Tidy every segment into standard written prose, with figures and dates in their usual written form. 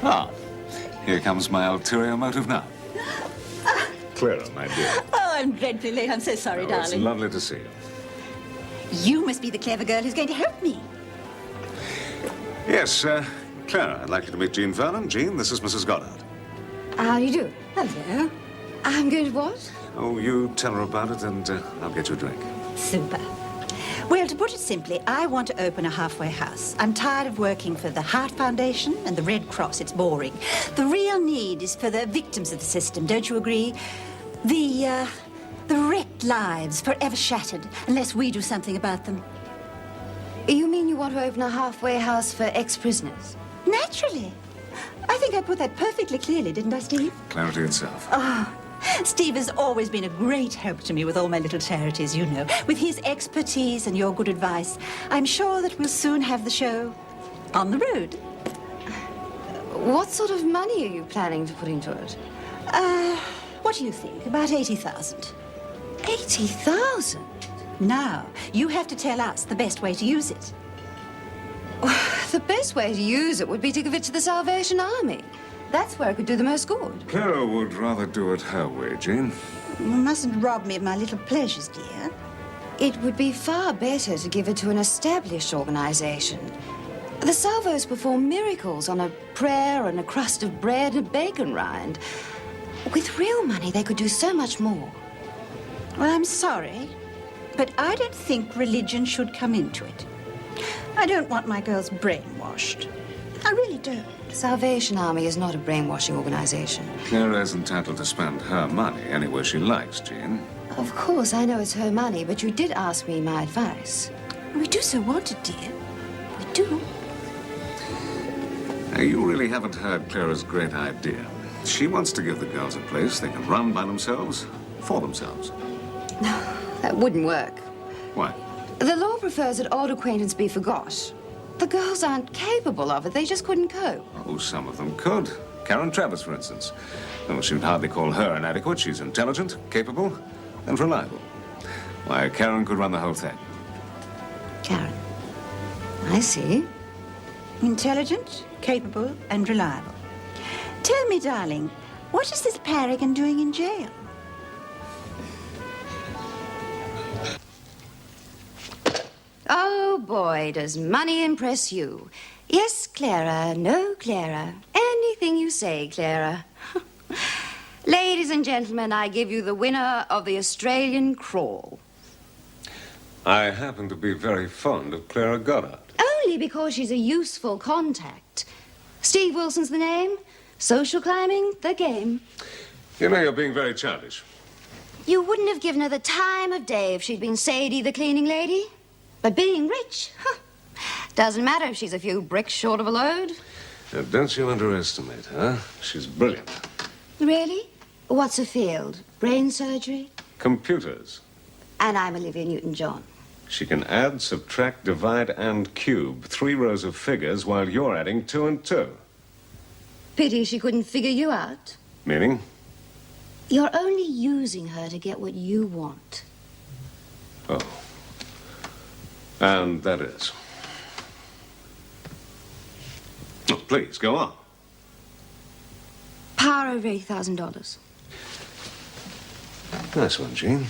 Ah, here comes my ulterior motive now. Clara, my dear. Oh, I'm dreadfully late. I'm so sorry, It's darling. lovely to see you. You must be the clever girl who's going to help me. Yes, Clara, I'd like you to meet Jean Vernon. Jean, this is Mrs. Goddard. How do you do? Hello. I'm going to what? Oh, you tell her about it and I'll get you a drink. Super. Well, to put it simply, I want to open a halfway house. I'm tired of working for the Heart Foundation and the Red Cross. It's boring. The real need is for the victims of the system, don't you agree? The wrecked lives forever shattered unless we do something about them. You mean you want to open a halfway house for ex-prisoners? Naturally. I think I put that perfectly clearly, didn't I, Steve? Clarity itself. Steve has always been a great help to me with all my little charities, you know. With his expertise and your good advice, I'm sure that we'll soon have the show on the road. What sort of money are you planning to put into it? What do you think? About 80,000. 80,000? Now, you have to tell us the best way to use it. The best way to use it would be to give it to the Salvation Army. That's where it could do the most good. Clara would rather do it her way, Jean. You mustn't rob me of my little pleasures, dear. It would be far better to give it to an established organization. The Salvos perform miracles on a prayer and a crust of bread and a bacon rind. With real money, they could do so much more. Well, I'm sorry, but I don't think religion should come into it. I don't want my girls brainwashed. I really don't. The Salvation Army is not a brainwashing organization. Clara is entitled to spend her money anywhere she likes, Jean. Of course, I know it's her money, but you did ask me my advice. We do so want it, dear. We do. Now, you really haven't heard Clara's great idea. She wants to give the girls a place they can run by themselves, for themselves. That wouldn't work. Why? The law prefers that old acquaintance be forgot. The girls aren't capable of it. They just couldn't cope. Oh, some of them could. Karen Travers, for instance. Though she would hardly call her inadequate. She's intelligent, capable, and reliable. Why, Karen could run the whole thing. Karen. I see. Intelligent, capable, and reliable. Tell me, darling, what is this Paragon doing in jail? Oh, boy, does money impress you. Yes, Clara. No, Clara. Anything you say, Clara. Ladies and gentlemen, I give you the winner of the Australian Crawl. I happen to be very fond of Clara Goddard. Only because she's a useful contact. Steve Wilson's the name. Social climbing, the game. You know, you're being very childish. You wouldn't have given her the time of day if she'd been Sadie, the cleaning lady. But being rich, doesn't matter if she's a few bricks short of a load. Now, don't you underestimate her. She's brilliant. Really? What's her field? Brain surgery? Computers. And I'm Olivia Newton-John. She can add, subtract, divide, and cube 3 rows of figures while you're adding 2 and 2. Pity she couldn't figure you out. Meaning? You're only using her to get what you want. Oh. And that is. Oh, please, go on. Power over $80,000. Nice one, Jean.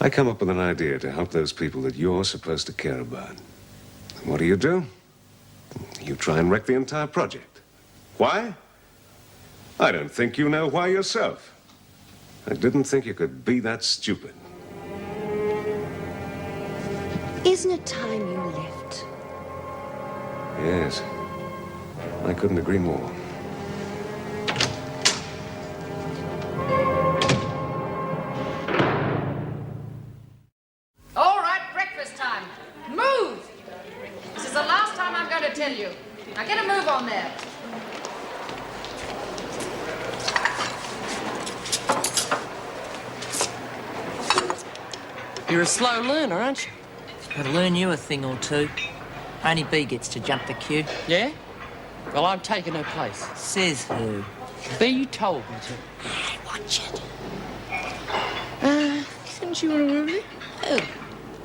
I come up with an idea to help those people that you're supposed to care about. And what do? You try and wreck the entire project. Why? I don't think you know why yourself. I didn't think you could be that stupid. Isn't it time you left? Yes. I couldn't agree more. All right, breakfast time. Move! This is the last time I'm going to tell you. Now get a move on there. You're a slow learner, aren't you? Gotta learn you a thing or two. Only B gets to jump the queue. Yeah? Well, I'm taking her place. Says who? B told me to. Watch it. Didn't you want to move it? Who?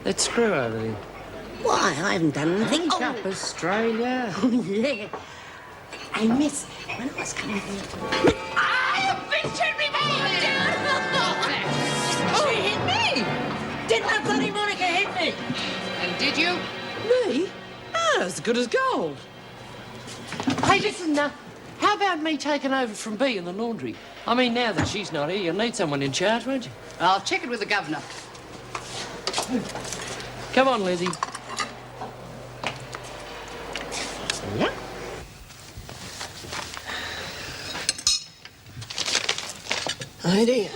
That screw over there. Why? I haven't done anything. Pick up Australia. Oh, yeah. Hey, miss, when I was coming here... I've been Henry She hit me! Didn't that bloody Monica hit me? And did you? Me? Oh, as good as gold. Hey, listen, how about me taking over from B in the laundry? I mean, now that she's not here, you'll need someone in charge, won't you? I'll check it with the governor. Come on, Lizzie. Yeah? Oh, dear.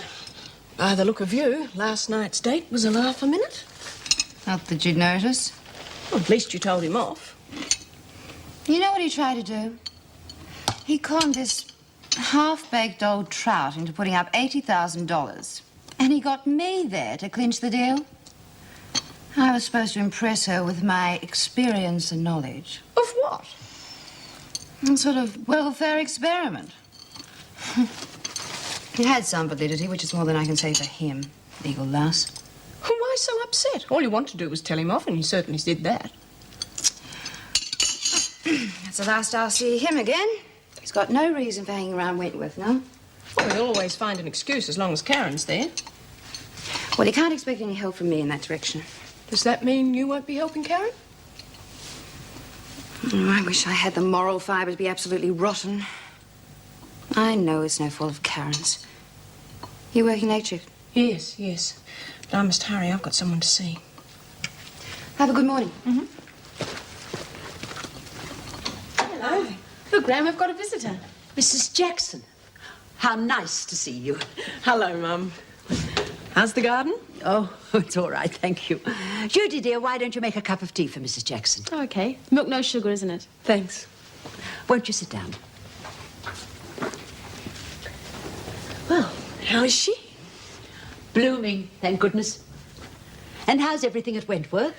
By the look of you, last night's date was a laugh a minute. Not that you notice. Well, at least you told him off. You know what he tried to do? He conned this half-baked old trout into putting up $80,000. And he got me there to clinch the deal. I was supposed to impress her with my experience and knowledge. Of what? Some sort of welfare experiment. It had some validity, which is more than I can say for him, legal louse. Why so upset? All you want to do was tell him off, and you certainly did that. That's the last I'll see him again. He's got no reason for hanging around Wentworth, no? Well, he'll always find an excuse as long as Karen's there. Well, he can't expect any help from me in that direction. Does that mean you won't be helping Karen? Oh, I wish I had the moral fibre to be absolutely rotten. I know it's no fault of Karen's. You working late, Chick? Yes, yes. But I must hurry. I've got someone to see. Have a good morning. Hello. Look, Graham, we've got a visitor. Mrs. Jackson, how nice to see you. Hello, Mum. How's the garden? Oh, it's all right, thank you. Judy, dear, why don't you make a cup of tea for Mrs. Jackson? Oh, okay. Milk, no sugar, isn't it? Thanks. Won't you sit down? Well, how is she? Blooming, thank goodness. And how's everything at Wentworth?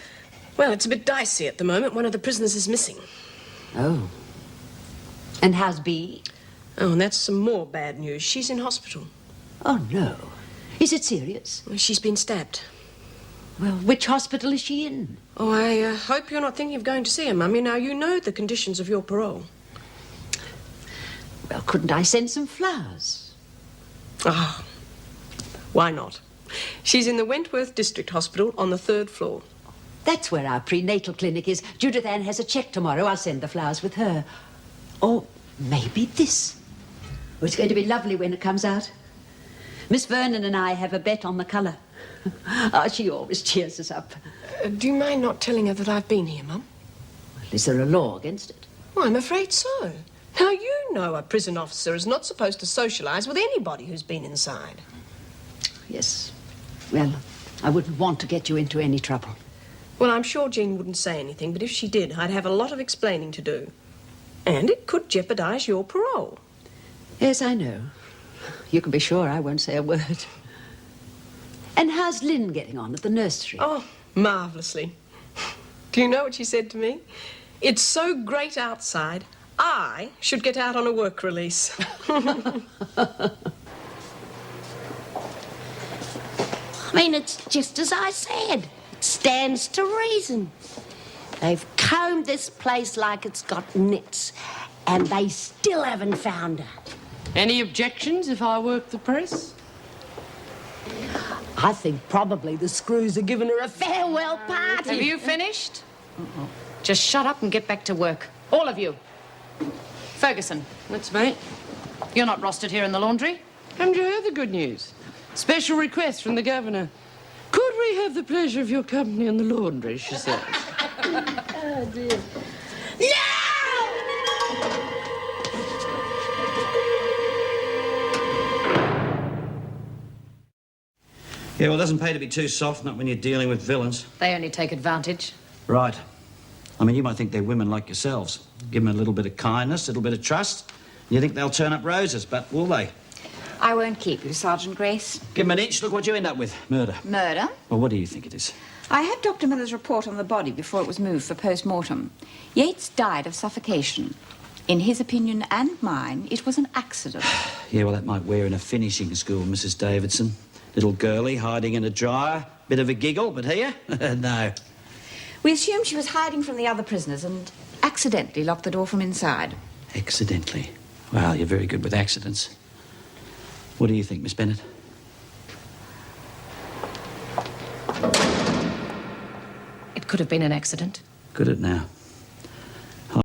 Well, it's a bit dicey at the moment. One of the prisoners is missing. Oh. And how's Bea? Oh, and that's some more bad news. She's in hospital. Oh, no. Is it serious? Well, she's been stabbed. Well, which hospital is she in? Oh, I hope you're not thinking of going to see her, Mummy. Now, you know the conditions of your parole. Well, couldn't I send some flowers? Ah, why not? She's in the Wentworth District Hospital on the 3rd floor. That's where our prenatal clinic is. Judith Ann has a check tomorrow. I'll send the flowers with her. Or maybe this. Oh, it's going to be lovely when it comes out. Miss Vernon and I have a bet on the colour. Oh, she always cheers us up. Do you mind not telling her that I've been here, Mum? Well, is there a law against it? Well, I'm afraid so. Now, you know a prison officer is not supposed to socialise with anybody who's been inside. Yes. Well, I wouldn't want to get you into any trouble. Well, I'm sure Jean wouldn't say anything, but if she did, I'd have a lot of explaining to do. And it could jeopardise your parole. Yes, I know. You can be sure I won't say a word. And how's Lynn getting on at the nursery? Oh, marvellously. Do you know what she said to me? It's so great outside, I should get out on a work release. I mean, it's just as I said. It stands to reason. They've combed this place like it's got nits, and they still haven't found her. Any objections if I work the press? I think probably the screws are giving her a farewell party. Have you finished? Just shut up and get back to work. All of you. Ferguson, That's me. you're not rostered here in the laundry. Haven't you heard the good news? Special request from the governor. Could we have the pleasure of your company in the laundry, she says. Oh, dear. Yeah, well, it doesn't pay to be too soft, not when you're dealing with villains. They only take advantage. Right. I mean, you might think they're women like yourselves. Give them a little bit of kindness, a little bit of trust, and you think they'll turn up roses, but will they? I won't keep you, Sergeant Grace. Give them an inch, look what you end up with. Murder. Murder? Well, what do you think it is? I had Dr. Miller's report on the body before it was moved for post-mortem. Yates died of suffocation. In his opinion and mine, it was an accident. Yeah, well, that might wear in a finishing school, Mrs. Davidson. Little girlie hiding in a dryer. Bit of a giggle, but here? No. We assumed she was hiding from the other prisoners and accidentally locked the door from inside. Accidentally. Well, you're very good with accidents. What do you think, Miss Bennett? It could have been an accident. Could it now?